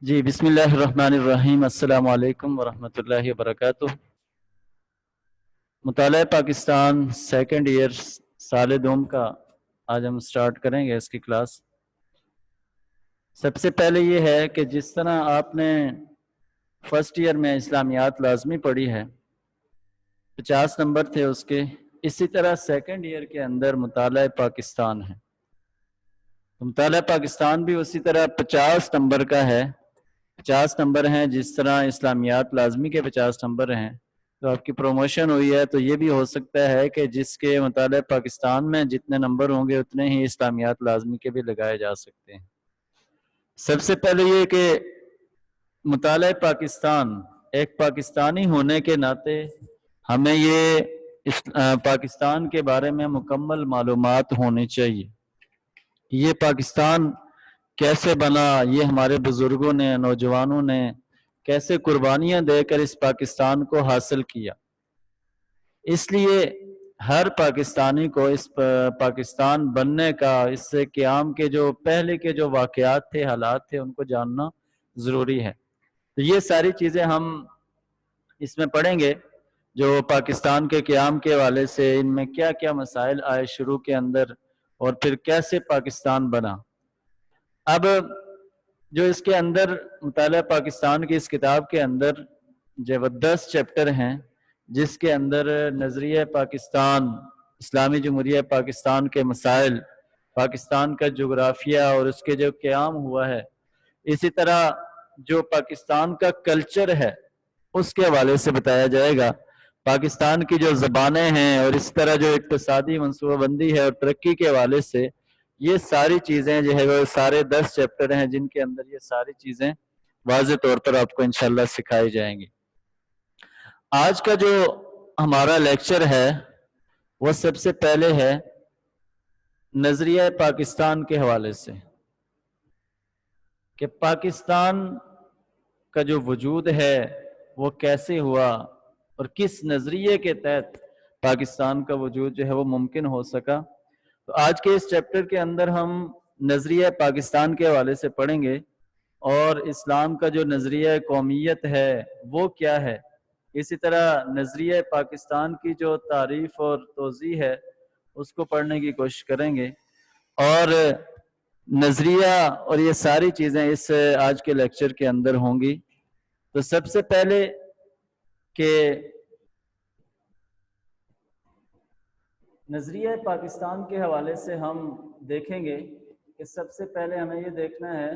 جی بسم اللہ الرحمن الرحیم، السلام علیکم ورحمۃ اللہ وبرکاتہ۔ مطالعہ پاکستان سیکنڈ ایئر سال دوم کا آج ہم سٹارٹ کریں گے اس کی کلاس۔ سب سے پہلے یہ ہے کہ جس طرح آپ نے فرسٹ ایئر میں اسلامیات لازمی پڑھی ہے، 50 نمبر تھے اس کے، اسی طرح سیکنڈ ایئر کے اندر مطالعہ پاکستان ہے۔ مطالعہ پاکستان بھی اسی طرح 50 نمبر کا ہے، 50 نمبر ہیں، جس طرح اسلامیات لازمی کے 50 نمبر ہیں۔ تو آپ کی پروموشن ہوئی ہے تو یہ بھی ہو سکتا ہے کہ جس کے مطالعہ پاکستان میں جتنے نمبر ہوں گے اتنے ہی اسلامیات لازمی کے بھی لگائے جا سکتے ہیں۔ سب سے پہلے یہ کہ مطالعہ پاکستان ایک پاکستانی ہونے کے ناطے ہمیں یہ پاکستان کے بارے میں مکمل معلومات ہونی چاہیے۔ یہ پاکستان کیسے بنا، یہ ہمارے بزرگوں نے، نوجوانوں نے کیسے قربانیاں دے کر اس پاکستان کو حاصل کیا۔ اس لیے ہر پاکستانی کو اس پاکستان بننے کا، اس سے قیام کے جو پہلے کے جو واقعات تھے، حالات تھے، ان کو جاننا ضروری ہے۔ تو یہ ساری چیزیں ہم اس میں پڑھیں گے، جو پاکستان کے قیام کے حوالے سے ان میں کیا کیا مسائل آئے شروع کے اندر، اور پھر کیسے پاکستان بنا۔ اب جو اس کے اندر مطالعہ پاکستان کی اس کتاب کے اندر جو 10 چیپٹر ہیں، جس کے اندر نظریہ پاکستان، اسلامی جمہوریہ پاکستان کے مسائل، پاکستان کا جغرافیہ اور اس کے جو قیام ہوا ہے، اسی طرح جو پاکستان کا کلچر ہے اس کے حوالے سے بتایا جائے گا، پاکستان کی جو زبانیں ہیں، اور اس طرح جو اقتصادی منصوبہ بندی ہے اور ترقی کے حوالے سے یہ ساری چیزیں جو ہے وہ سارے 10 چیپٹر ہیں، جن کے اندر یہ ساری چیزیں واضح طور پر آپ کو انشاءاللہ سکھائی جائیں گی۔ آج کا جو ہمارا لیکچر ہے وہ سب سے پہلے ہے نظریہ پاکستان کے حوالے سے، کہ پاکستان کا جو وجود ہے وہ کیسے ہوا اور کس نظریے کے تحت پاکستان کا وجود جو ہے وہ ممکن ہو سکا۔ تو آج کے اس چیپٹر کے اندر ہم نظریہ پاکستان کے حوالے سے پڑھیں گے، اور اسلام کا جو نظریہ قومیت ہے وہ کیا ہے، اسی طرح نظریہ پاکستان کی جو تعریف اور توضیح ہے اس کو پڑھنے کی کوشش کریں گے، اور نظریہ اور یہ ساری چیزیں اس آج کے لیکچر کے اندر ہوں گی۔ تو سب سے پہلے کہ نظریہ پاکستان کے حوالے سے ہم دیکھیں گے کہ سب سے پہلے ہمیں یہ دیکھنا ہے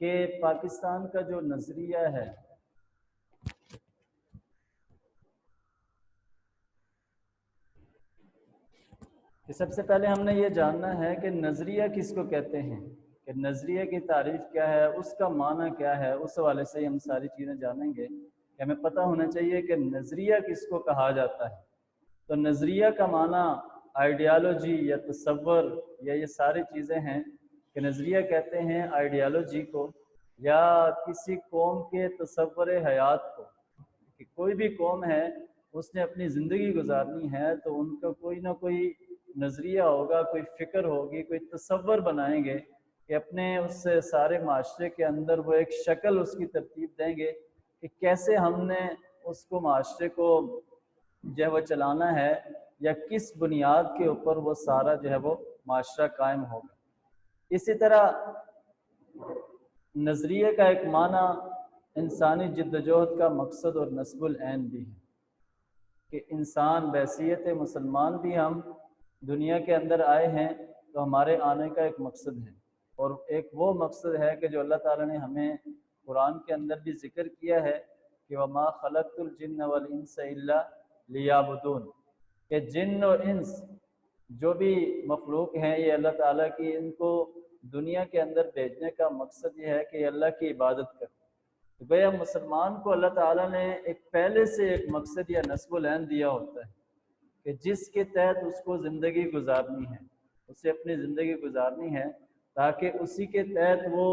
کہ پاکستان کا جو نظریہ ہے کہ سب سے پہلے ہم نے یہ جاننا ہے کہ نظریہ کس کو کہتے ہیں، کہ نظریہ کی تعریف کیا ہے، اس کا معنی کیا ہے۔ اس حوالے سے ہم ساری چیزیں جانیں گے کہ ہمیں پتہ ہونا چاہیے کہ نظریہ کس کو کہا جاتا ہے۔ تو نظریہ کا معنی آئیڈیالوجی یا تصور یا یہ ساری چیزیں ہیں، کہ نظریہ کہتے ہیں آئیڈیالوجی کو یا کسی قوم کے تصور حیات کو، کہ کوئی بھی قوم ہے اس نے اپنی زندگی گزارنی ہے تو ان کا کوئی نہ کوئی نظریہ ہوگا، کوئی فکر ہوگی، کوئی تصور بنائیں گے کہ اپنے اس سارے معاشرے کے اندر وہ ایک شکل اس کی ترتیب دیں گے کہ کیسے ہم نے اس کو معاشرے کو جو ہے وہ چلانا ہے، یا کس بنیاد کے اوپر وہ سارا جو ہے وہ معاشرہ قائم ہوگا۔ اسی طرح نظریے کا ایک معنی انسانی جدوجہد کا مقصد اور نصب العین بھی ہے، کہ انسان بحیثیت مسلمان بھی ہم دنیا کے اندر آئے ہیں تو ہمارے آنے کا ایک مقصد ہے، اور ایک وہ مقصد ہے کہ جو اللہ تعالیٰ نے ہمیں قرآن کے اندر بھی ذکر کیا ہے کہ وَمَا خَلَقْتُ الْجِنَّ وَالْإِنسَ إِلَّا لِيَعْبُدُونَ، کہ جن اور انس جو بھی مخلوق ہیں یہ اللہ تعالیٰ کی، ان کو دنیا کے اندر بھیجنے کا مقصد یہ ہے کہ یہ اللہ کی عبادت کریں۔ تو گویا مسلمان کو اللہ تعالیٰ نے ایک پہلے سے ایک مقصد یا نصب العین دیا ہوتا ہے کہ جس کے تحت اس کو زندگی گزارنی ہے، اسے اپنی زندگی گزارنی ہے، تاکہ اسی کے تحت وہ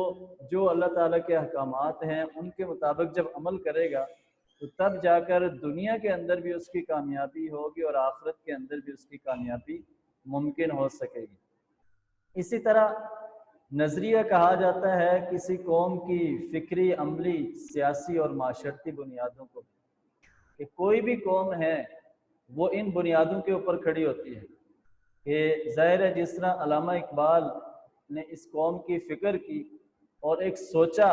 جو اللہ تعالیٰ کے احکامات ہیں ان کے مطابق جب عمل کرے گا تو تب جا کر دنیا کے اندر بھی اس کی کامیابی ہوگی اور آخرت کے اندر بھی اس کی کامیابی ممکن ہو سکے گی۔ اسی طرح نظریہ کہا جاتا ہے کسی قوم کی فکری، عملی، سیاسی اور معاشرتی بنیادوں کو، کہ کوئی بھی قوم ہے وہ ان بنیادوں کے اوپر کھڑی ہوتی ہے۔ کہ ظاہر ہے جس طرح علامہ اقبال نے اس قوم کی فکر کی اور ایک سوچا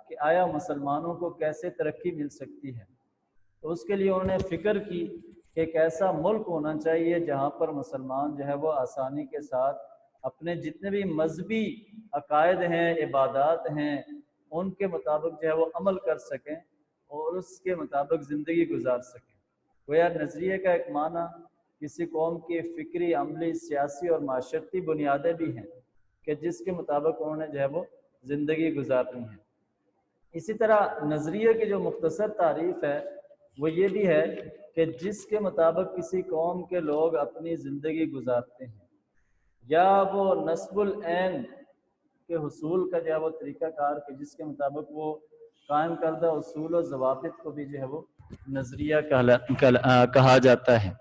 کہ آیا مسلمانوں کو کیسے ترقی مل سکتی ہے، تو اس کے لیے انہوں نے فکر کی کہ ایک ایسا ملک ہونا چاہیے جہاں پر مسلمان جو ہے وہ آسانی کے ساتھ اپنے جتنے بھی مذہبی عقائد ہیں، عبادات ہیں، ان کے مطابق جو ہے وہ عمل کر سکیں اور اس کے مطابق زندگی گزار سکیں۔ گویا نظریے کا ایک معنی کسی قوم کی فکری، عملی، سیاسی اور معاشرتی بنیادیں بھی ہیں کہ جس کے مطابق انہوں نے جو ہے وہ زندگی گزارنی ہے۔ اسی طرح نظریے کی جو مختصر تعریف ہے وہ یہ بھی ہے کہ جس کے مطابق کسی قوم کے لوگ اپنی زندگی گزارتے ہیں، یا وہ نصب العین کے حصول کا جو ہے وہ طریقہ کار کہ جس کے مطابق وہ قائم کردہ اصول و ضوابط کو بھی جو ہے وہ نظریہ کہا جاتا ہے۔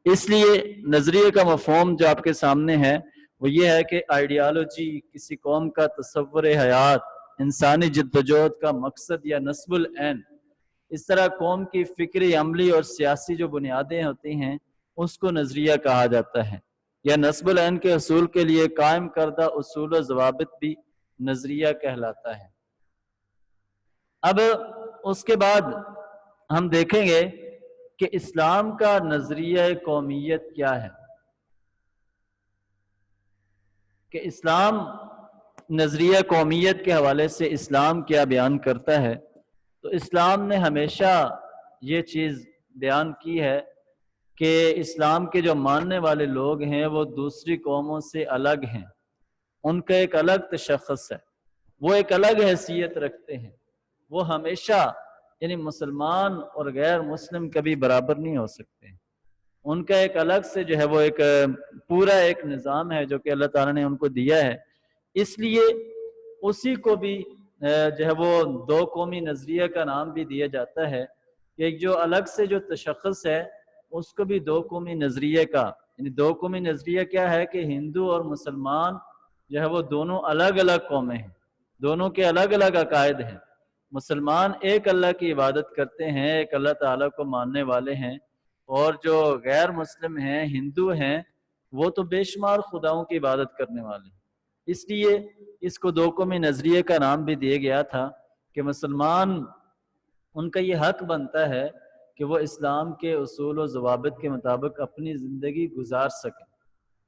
اس لیے نظریے کا مفہوم جو آپ کے سامنے ہے وہ یہ ہے کہ آئیڈیالوجی، کسی قوم کا تصور حیات، انسانی جدوجہد کا مقصد یا نصب العین، اس طرح قوم کی فکری، عملی اور سیاسی جو بنیادیں ہوتی ہیں اس کو نظریہ کہا جاتا ہے، یا نصب العین کے حصول کے لیے قائم کردہ اصول و ضوابط بھی نظریہ کہلاتا ہے۔ اب اس کے بعد ہم دیکھیں گے کہ اسلام کا نظریہ قومیت کیا ہے، کہ اسلام نظریہ قومیت کے حوالے سے اسلام کیا بیان کرتا ہے۔ تو اسلام نے ہمیشہ یہ چیز بیان کی ہے کہ اسلام کے جو ماننے والے لوگ ہیں وہ دوسری قوموں سے الگ ہیں، ان کا ایک الگ تشخص ہے، وہ ایک الگ حیثیت رکھتے ہیں، وہ ہمیشہ یعنی مسلمان اور غیر مسلم کبھی برابر نہیں ہو سکتے، ان کا ایک الگ سے جو ہے وہ ایک پورا ایک نظام ہے جو کہ اللہ تعالیٰ نے ان کو دیا ہے۔ اس لیے اسی کو بھی جو ہے وہ دو قومی نظریہ کا نام بھی دیا جاتا ہے، کہ ایک جو الگ سے جو تشخص ہے اس کو بھی دو قومی نظریہ کا، یعنی دو قومی نظریہ کیا ہے کہ ہندو اور مسلمان جو ہے وہ دونوں الگ الگ قومیں ہیں، دونوں کے الگ الگ عقائد ہیں۔ مسلمان ایک اللہ کی عبادت کرتے ہیں، ایک اللہ تعالیٰ کو ماننے والے ہیں، اور جو غیر مسلم ہیں، ہندو ہیں، وہ تو بے شمار خداؤں کی عبادت کرنے والے ہیں۔ اس لیے اس کو دو قومی نظریے کا نام بھی دیا گیا تھا کہ مسلمان ان کا یہ حق بنتا ہے کہ وہ اسلام کے اصول و ضوابط کے مطابق اپنی زندگی گزار سکیں۔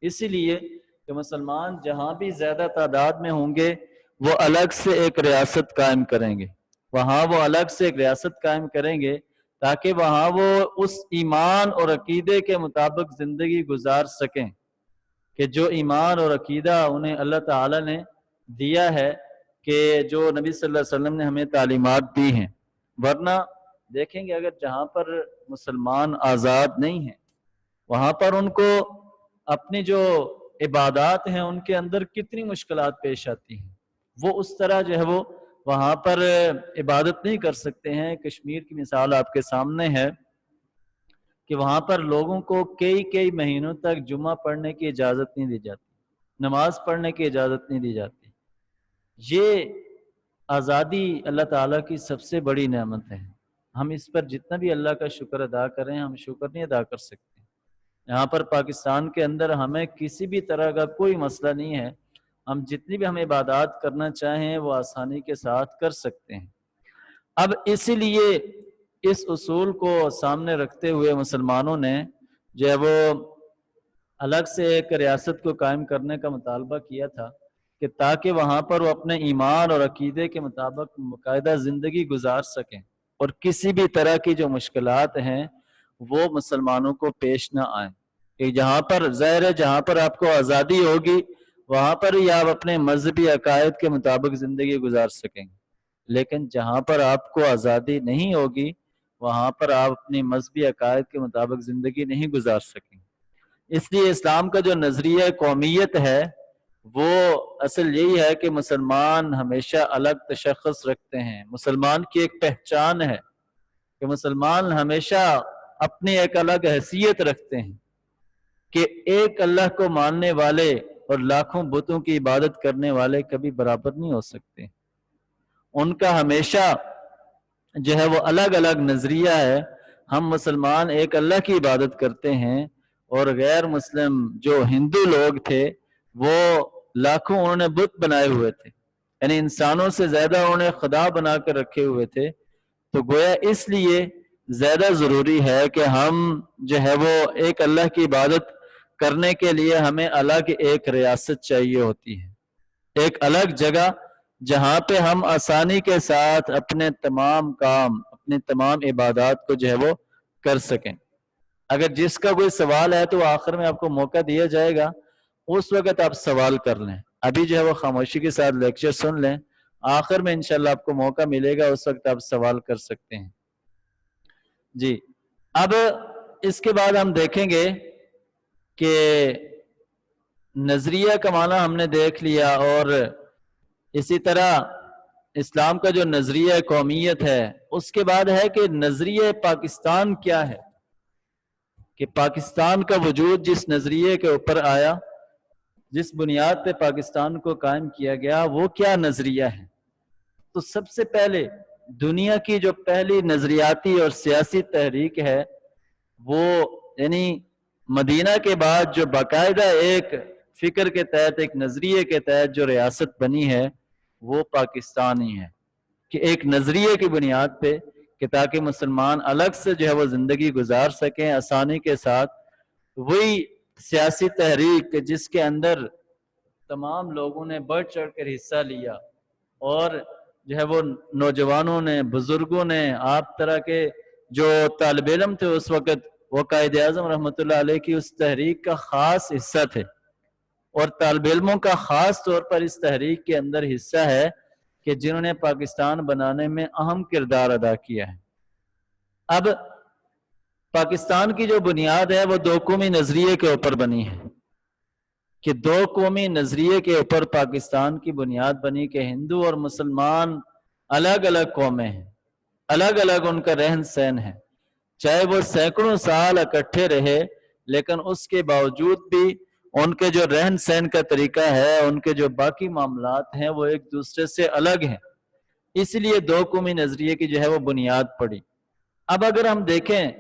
اسی لیے کہ مسلمان جہاں بھی زیادہ تعداد میں ہوں گے وہ الگ سے ایک ریاست قائم کریں گے، وہاں وہ الگ سے ایک ریاست قائم کریں گے تاکہ وہاں وہ اس ایمان اور عقیدے کے مطابق زندگی گزار سکیں کہ جو ایمان اور عقیدہ انہیں اللہ تعالیٰ نے دیا ہے، کہ جو نبی صلی اللہ علیہ وسلم نے ہمیں تعلیمات دی ہیں۔ ورنہ دیکھیں گے اگر جہاں پر مسلمان آزاد نہیں ہیں وہاں پر ان کو اپنی جو عبادات ہیں ان کے اندر کتنی مشکلات پیش آتی ہیں، وہ اس طرح جو ہے وہ وہاں پر عبادت نہیں کر سکتے ہیں۔ کشمیر کی مثال آپ کے سامنے ہے کہ وہاں پر لوگوں کو کئی مہینوں تک جمعہ پڑھنے کی اجازت نہیں دی جاتی، نماز پڑھنے کی اجازت نہیں دی جاتی۔ یہ آزادی اللہ تعالیٰ کی سب سے بڑی نعمت ہے، ہم اس پر جتنا بھی اللہ کا شکر ادا کریں ہم شکر نہیں ادا کر سکتے۔ یہاں پر پاکستان کے اندر ہمیں کسی بھی طرح کا کوئی مسئلہ نہیں ہے، ہم جتنی بھی ہمیں عبادات کرنا چاہیں وہ آسانی کے ساتھ کر سکتے ہیں۔ اب اسی لیے اس اصول کو سامنے رکھتے ہوئے مسلمانوں نے جو ہے وہ الگ سے ایک ریاست کو قائم کرنے کا مطالبہ کیا تھا کہ تاکہ وہاں پر وہ اپنے ایمان اور عقیدے کے مطابق باقاعدہ زندگی گزار سکیں اور کسی بھی طرح کی جو مشکلات ہیں وہ مسلمانوں کو پیش نہ آئیں، کہ جہاں پر ظاہر ہے جہاں پر آپ کو آزادی ہوگی وہاں پر ہی آپ اپنے مذہبی عقائد کے مطابق زندگی گزار سکیں گے، لیکن جہاں پر آپ کو آزادی نہیں ہوگی وہاں پر آپ اپنی مذہبی عقائد کے مطابق زندگی نہیں گزار سکیں گے۔ اس لیے اسلام کا جو نظریہ قومیت ہے وہ اصل یہی ہے کہ مسلمان ہمیشہ الگ تشخص رکھتے ہیں، مسلمان کی ایک پہچان ہے کہ مسلمان ہمیشہ اپنی ایک الگ حیثیت رکھتے ہیں، کہ ایک اللہ کو ماننے والے اور لاکھوں بتوں کی عبادت کرنے والے کبھی برابر نہیں ہو سکتے. ان کا ہمیشہ جو ہے وہ الگ الگ نظریہ ہے. ہم مسلمان ایک اللہ کی عبادت کرتے ہیں اور غیر مسلم جو ہندو لوگ تھے وہ لاکھوں انہوں نے بت بنائے ہوئے تھے، یعنی انسانوں سے زیادہ انہوں نے خدا بنا کر رکھے ہوئے تھے. تو گویا اس لیے زیادہ ضروری ہے کہ ہم جو ہے وہ ایک اللہ کی عبادت کرنے کے لیے ہمیں الگ ایک ریاست چاہیے ہوتی ہے، ایک الگ جگہ جہاں پہ ہم آسانی کے ساتھ اپنے تمام کام، اپنے تمام عبادات کو جو ہے وہ کر سکیں. اگر جس کا کوئی سوال ہے تو آخر میں آپ کو موقع دیا جائے گا، اس وقت آپ سوال کر لیں. ابھی جو ہے وہ خاموشی کے ساتھ لیکچر سن لیں، آخر میں انشاءاللہ آپ کو موقع ملے گا، اس وقت آپ سوال کر سکتے ہیں. جی اب اس کے بعد ہم دیکھیں گے کہ نظریہ کا معنی ہم نے دیکھ لیا، اور اسی طرح اسلام کا جو نظریہ قومیت ہے اس کے بعد ہے کہ نظریہ پاکستان کیا ہے، کہ پاکستان کا وجود جس نظریے کے اوپر آیا، جس بنیاد پہ پاکستان کو قائم کیا گیا، وہ کیا نظریہ ہے. تو سب سے پہلے دنیا کی جو پہلی نظریاتی اور سیاسی تحریک ہے وہ یعنی مدینہ کے بعد جو باقاعدہ ایک فکر کے تحت، ایک نظریے کے تحت جو ریاست بنی ہے وہ پاکستان ہی ہے، کہ ایک نظریے کی بنیاد پہ کہ تاکہ مسلمان الگ سے جو ہے وہ زندگی گزار سکیں آسانی کے ساتھ. وہی سیاسی تحریک جس کے اندر تمام لوگوں نے بڑھ چڑھ کر حصہ لیا، اور جو ہے وہ نوجوانوں نے، بزرگوں نے، آپ طرح کے جو طالب علم تھے اس وقت، وہ قائد اعظم رحمۃ اللہ علیہ کی اس تحریک کا خاص حصہ تھے، اور طالب علموں کا خاص طور پر اس تحریک کے اندر حصہ ہے کہ جنہوں نے پاکستان بنانے میں اہم کردار ادا کیا ہے. اب پاکستان کی جو بنیاد ہے وہ دو قومی نظریے کے اوپر بنی ہے، کہ دو قومی نظریے کے اوپر پاکستان کی بنیاد بنی کہ ہندو اور مسلمان الگ الگ قومیں ہیں، الگ الگ ان کا رہن سہن ہے، چاہے وہ سینکڑوں سال اکٹھے رہے لیکن اس کے باوجود بھی ان کے جو رہن سہن کا طریقہ ہے، ان کے جو باقی معاملات ہیں وہ ایک دوسرے سے الگ ہیں. اس لیے دو قومی نظریے کی جو ہے وہ بنیاد پڑی. اب اگر ہم دیکھیں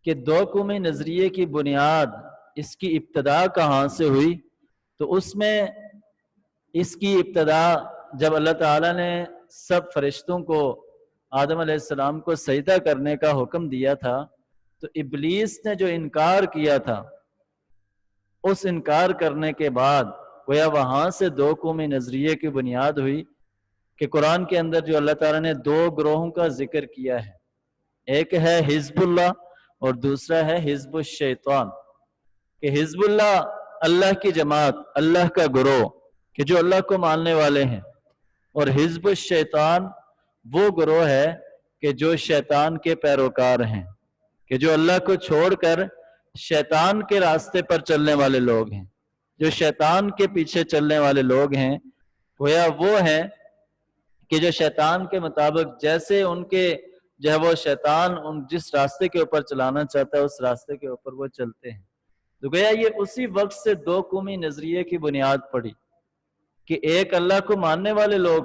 کہ دو قومی نظریے کی بنیاد، اس کی ابتدا کہاں سے ہوئی، تو اس میں اس کی ابتدا جب اللہ تعالیٰ نے سب فرشتوں کو، آدم علیہ السلام کو سجدہ کرنے کا حکم دیا تھا، تو ابلیس نے جو انکار کیا تھا، اس انکار کرنے کے بعد گویا وہاں سے دو قومی نظریے کی بنیاد ہوئی. کہ قرآن کے اندر جو اللہ تعالیٰ نے دو گروہوں کا ذکر کیا ہے، ایک ہے حزب اللہ اور دوسرا ہے حزب الشیطان. کہ حزب اللہ اللہ کی جماعت، اللہ کا گروہ کہ جو اللہ کو ماننے والے ہیں، اور حزب الشیطان وہ گروہ ہے کہ جو شیطان کے پیروکار ہیں، کہ جو اللہ کو چھوڑ کر شیطان کے راستے پر چلنے والے لوگ ہیں، جو شیطان کے پیچھے چلنے والے لوگ ہیں. گویا وہ ہیں کہ جو شیطان کے مطابق جیسے ان کے جو ہے وہ شیطان ان جس راستے کے اوپر چلانا چاہتا ہے اس راستے کے اوپر وہ چلتے ہیں. تو گویا یہ اسی وقت سے دو قومی نظریے کی بنیاد پڑی کہ ایک اللہ کو ماننے والے لوگ،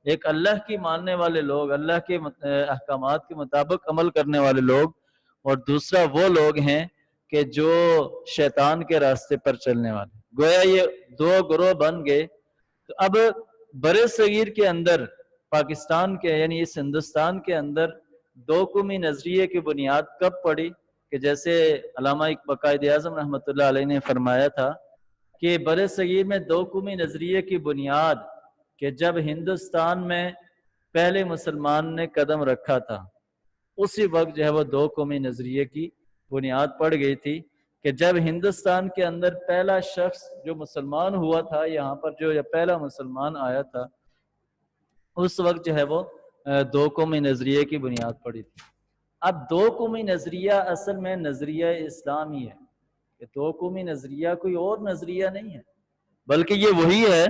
ایک اللہ کی ماننے والے لوگ، اللہ کے احکامات کے مطابق عمل کرنے والے لوگ، اور دوسرا وہ لوگ ہیں کہ جو شیطان کے راستے پر چلنے والے. گویا یہ دو گروہ بن گئے. تو اب برے صغیر کے اندر پاکستان کے یعنی اس ہندوستان کے اندر دو قومی نظریے کی بنیاد کب پڑی، کہ جیسے علامہ قائد اعظم رحمۃ اللہ علیہ نے فرمایا تھا کہ برے صغیر میں دو قومی نظریے کی بنیاد کہ جب ہندوستان میں پہلے مسلمان نے قدم رکھا تھا، اسی وقت جو ہے وہ دو قومی نظریے کی بنیاد پڑ گئی تھی. کہ جب ہندوستان کے اندر پہلا شخص جو مسلمان ہوا تھا، یہاں پر جو پہلا مسلمان آیا تھا، اس وقت جو ہے وہ دو قومی نظریے کی بنیاد پڑی تھی. اب دو قومی نظریہ اصل میں نظریہ اسلامی ہے، کہ دو قومی نظریہ کوئی اور نظریہ نہیں ہے، بلکہ یہ وہی ہے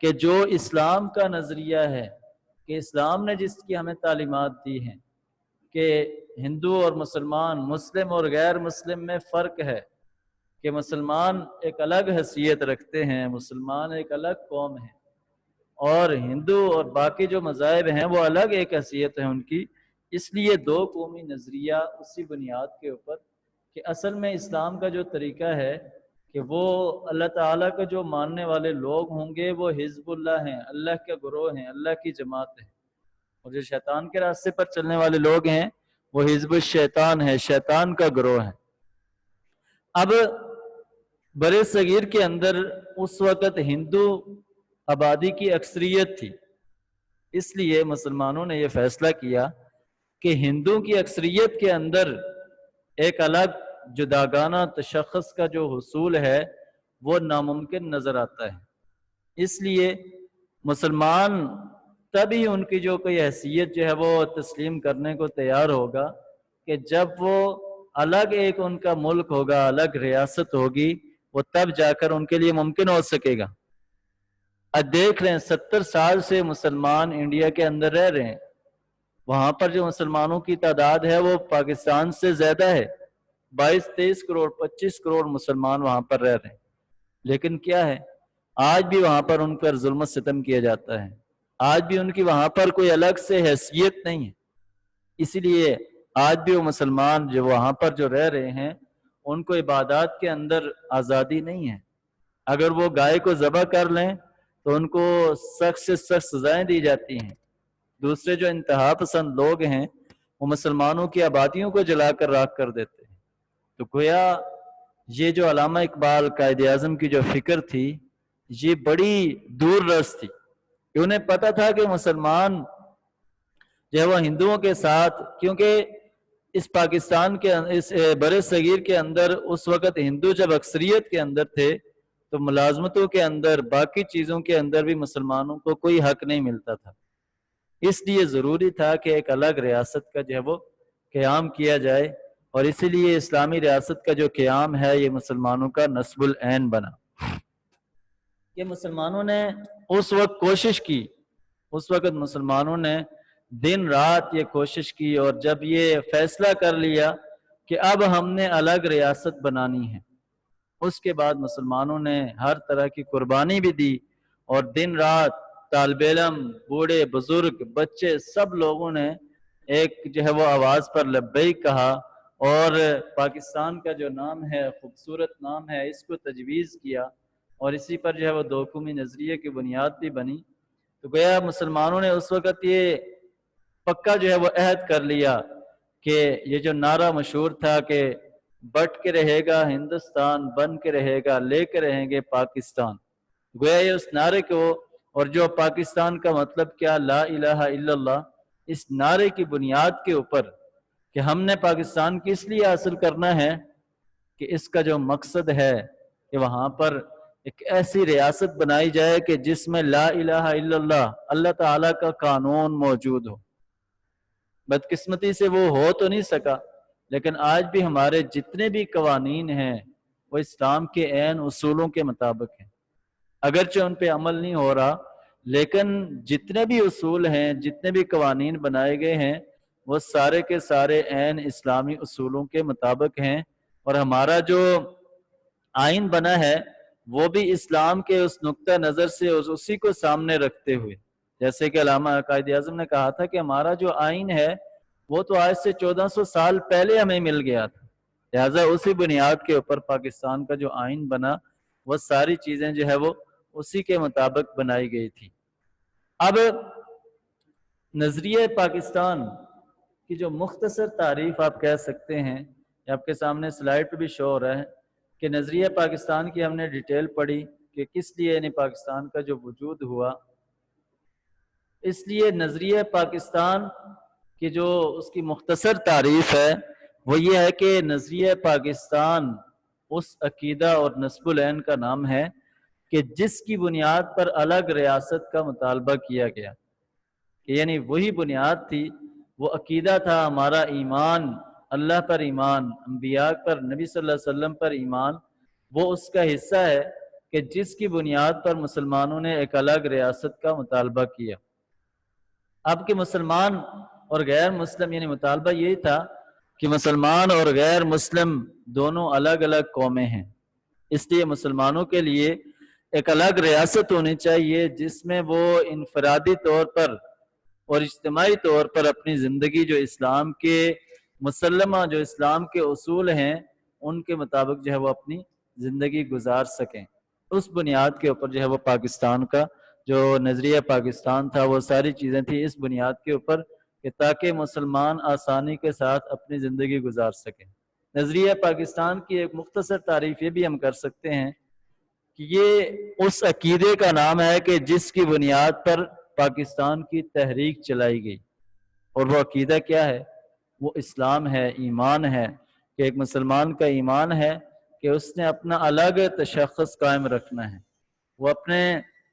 کہ جو اسلام کا نظریہ ہے، کہ اسلام نے جس کی ہمیں تعلیمات دی ہیں کہ ہندو اور مسلمان، مسلم اور غیر مسلم میں فرق ہے، کہ مسلمان ایک الگ حیثیت رکھتے ہیں، مسلمان ایک الگ قوم ہے، اور ہندو اور باقی جو مذاہب ہیں وہ الگ ایک حیثیت ہے ان کی۔ اس لیے دو قومی نظریہ اسی بنیاد کے اوپر کہ اصل میں اسلام کا جو طریقہ ہے کہ وہ اللہ تعالیٰ کا جو ماننے والے لوگ ہوں گے وہ حزب اللہ ہیں، اللہ کے گروہ ہیں، اللہ کی جماعت ہیں، اور جو شیطان کے راستے پر چلنے والے لوگ ہیں وہ حزب الشیطان ہے، شیطان کا گروہ ہے۔ اب برے صغیر کے اندر اس وقت ہندو آبادی کی اکثریت تھی، اس لیے مسلمانوں نے یہ فیصلہ کیا کہ ہندو کی اکثریت کے اندر ایک الگ جداگانہ تشخص کا جو حصول ہے وہ ناممکن نظر آتا ہے۔ اس لیے مسلمان تبھی ان کی جو کوئی حیثیت جو ہے وہ تسلیم کرنے کو تیار ہوگا کہ جب وہ الگ ایک ان کا ملک ہوگا، الگ ریاست ہوگی، وہ تب جا کر ان کے لیے ممکن ہو سکے گا۔ اب دیکھ رہے ہیں 70 سال سے مسلمان انڈیا کے اندر رہ رہے ہیں، وہاں پر جو مسلمانوں کی تعداد ہے وہ پاکستان سے زیادہ ہے، 22-23 کروڑ 25 کروڑ مسلمان وہاں پر رہ رہے ہیں، لیکن کیا ہے آج بھی وہاں پر ان پر ظلم و ستم کیا جاتا ہے، آج بھی ان کی وہاں پر کوئی الگ سے حیثیت نہیں ہے۔ اسی لیے آج بھی وہ مسلمان جو وہاں پر جو رہ رہے ہیں ان کو عبادات کے اندر آزادی نہیں ہے۔ اگر وہ گائے کو ذبح کر لیں تو ان کو سخت سے سخت سزائیں دی جاتی ہیں۔ دوسرے جو انتہا پسند لوگ ہیں وہ مسلمانوں کی آبادیوں کو جلا کر راکھ کر دیتے ہیں۔ تو گویا یہ جو علامہ اقبال قائد اعظم کی جو فکر تھی یہ بڑی دور رس تھی، کہ انہیں پتہ تھا کہ مسلمان جو ہے وہ ہندوؤں کے ساتھ، کیونکہ اس پاکستان کے اس برے صغیر کے اندر اس وقت ہندو جب اکثریت کے اندر تھے تو ملازمتوں کے اندر باقی چیزوں کے اندر بھی مسلمانوں کو کوئی حق نہیں ملتا تھا، اس لیے ضروری تھا کہ ایک الگ ریاست کا جو ہے وہ قیام کیا جائے، اور اسی لیے اسلامی ریاست کا جو قیام ہے یہ مسلمانوں کا نصب العین بنا۔ کہ مسلمانوں نے اس وقت کوشش کی، اس وقت مسلمانوں نے دن رات یہ کوشش کی، اور جب یہ فیصلہ کر لیا کہ اب ہم نے الگ ریاست بنانی ہے، اس کے بعد مسلمانوں نے ہر طرح کی قربانی بھی دی، اور دن رات طالب علم، بوڑھے بزرگ، بچے، سب لوگوں نے ایک جو ہے وہ آواز پر لبیک کہا، اور پاکستان کا جو نام ہے، خوبصورت نام ہے، اس کو تجویز کیا، اور اسی پر جو ہے وہ دو قومی نظریے کی بنیاد بھی بنی۔ تو گویا مسلمانوں نے اس وقت یہ پکا جو ہے وہ عہد کر لیا کہ یہ جو نعرہ مشہور تھا کہ بٹ کے رہے گا ہندوستان، بن کے رہے گا، لے کے رہیں گے پاکستان، گویا یہ اس نعرے کو، اور جو پاکستان کا مطلب کیا، لا الہ الا اللہ، اس نعرے کی بنیاد کے اوپر کہ ہم نے پاکستان کس لیے حاصل کرنا ہے، کہ اس کا جو مقصد ہے کہ وہاں پر ایک ایسی ریاست بنائی جائے کہ جس میں لا الہ الا اللہ، اللہ تعالیٰ کا قانون موجود ہو۔ بدقسمتی سے وہ ہو تو نہیں سکا، لیکن آج بھی ہمارے جتنے بھی قوانین ہیں وہ اسلام کے عین اصولوں کے مطابق ہیں، اگرچہ ان پہ عمل نہیں ہو رہا، لیکن جتنے بھی اصول ہیں، جتنے بھی قوانین بنائے گئے ہیں وہ سارے کے سارے عین اسلامی اصولوں کے مطابق ہیں، اور ہمارا جو آئین بنا ہے وہ بھی اسلام کے اس نقطہ نظر سے اسی کو سامنے رکھتے ہوئے، جیسے کہ علامہ قائد اعظم نے کہا تھا کہ ہمارا جو آئین ہے وہ تو آج سے 1400 سال پہلے ہمیں مل گیا تھا، لہٰذا اسی بنیاد کے اوپر پاکستان کا جو آئین بنا وہ ساری چیزیں جو ہے وہ اسی کے مطابق بنائی گئی تھی۔ اب نظریہ پاکستان کی جو مختصر تعریف آپ کہہ سکتے ہیں، یہ آپ کے سامنے سلائیڈ پہ بھی شو ہو رہا ہے کہ نظریہ پاکستان کی ہم نے ڈیٹیل پڑھی کہ کس لیے یعنی پاکستان کا جو وجود ہوا، اس لیے نظریہ پاکستان کی جو اس کی مختصر تعریف ہے وہ یہ ہے کہ نظریہ پاکستان اس عقیدہ اور نصب العین کا نام ہے کہ جس کی بنیاد پر الگ ریاست کا مطالبہ کیا گیا، کہ یعنی وہی بنیاد تھی، وہ عقیدہ تھا ہمارا، ایمان، اللہ پر ایمان، انبیاء پر، نبی صلی اللہ علیہ وسلم پر ایمان، وہ اس کا حصہ ہے کہ جس کی بنیاد پر مسلمانوں نے ایک الگ ریاست کا مطالبہ کیا۔ اب کہ مسلمان اور غیر مسلم، یعنی مطالبہ یہی تھا کہ مسلمان اور غیر مسلم دونوں الگ الگ قومیں ہیں، اس لیے مسلمانوں کے لیے ایک الگ ریاست ہونی چاہیے جس میں وہ انفرادی طور پر اور اجتماعی طور پر اپنی زندگی جو اسلام کے مسلمہ جو اسلام کے اصول ہیں ان کے مطابق جو ہے وہ اپنی زندگی گزار سکیں. اس بنیاد کے اوپر جو ہے وہ پاکستان کا جو نظریہ پاکستان تھا وہ ساری چیزیں تھیں اس بنیاد کے اوپر کہ تاکہ مسلمان آسانی کے ساتھ اپنی زندگی گزار سکیں. نظریہ پاکستان کی ایک مختصر تعریف یہ بھی ہم کر سکتے ہیں کہ یہ اس عقیدے کا نام ہے کہ جس کی بنیاد پر پاکستان کی تحریک چلائی گئی. اور وہ عقیدہ کیا ہے؟ وہ اسلام ہے، ایمان ہے، کہ ایک مسلمان کا ایمان ہے کہ اس نے اپنا الگ تشخص قائم رکھنا ہے. وہ اپنے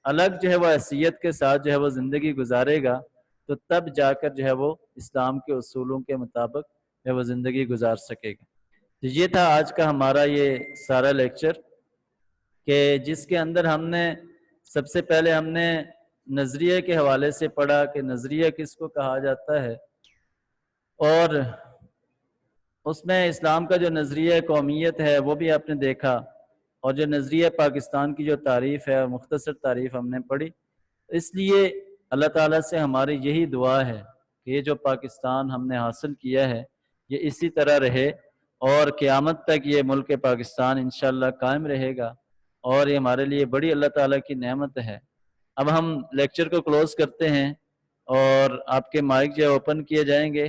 الگ جو ہے وہ حیثیت کے ساتھ جو ہے وہ زندگی گزارے گا تو تب جا کر جو ہے وہ اسلام کے اصولوں کے مطابق جو ہے وہ زندگی گزار سکے گا. تو یہ تھا آج کا ہمارا یہ سارا لیکچر کہ جس کے اندر ہم نے سب سے پہلے ہم نے نظریے کے حوالے سے پڑھا کہ نظریہ کس کو کہا جاتا ہے، اور اس میں اسلام کا جو نظریہ قومیت ہے وہ بھی آپ نے دیکھا، اور جو نظریہ پاکستان کی جو تعریف ہے مختصر تعریف ہم نے پڑھی. اس لیے اللہ تعالیٰ سے ہماری یہی دعا ہے کہ یہ جو پاکستان ہم نے حاصل کیا ہے یہ اسی طرح رہے اور قیامت تک یہ ملک پاکستان انشاءاللہ قائم رہے گا، اور یہ ہمارے لیے بڑی اللہ تعالیٰ کی نعمت ہے. اب ہم لیکچر کو کلوز کرتے ہیں اور آپ کے مائک جو اوپن کیے جائیں گے.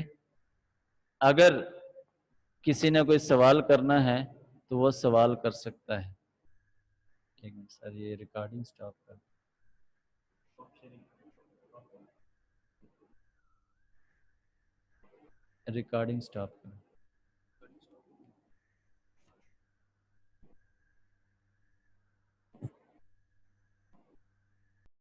اگر کسی نے کوئی سوال کرنا ہے تو وہ سوال کر سکتا ہے. ایک منٹ سر، یہ ریکارڈنگ سٹاپ کر ریکارڈنگ سٹاپ کر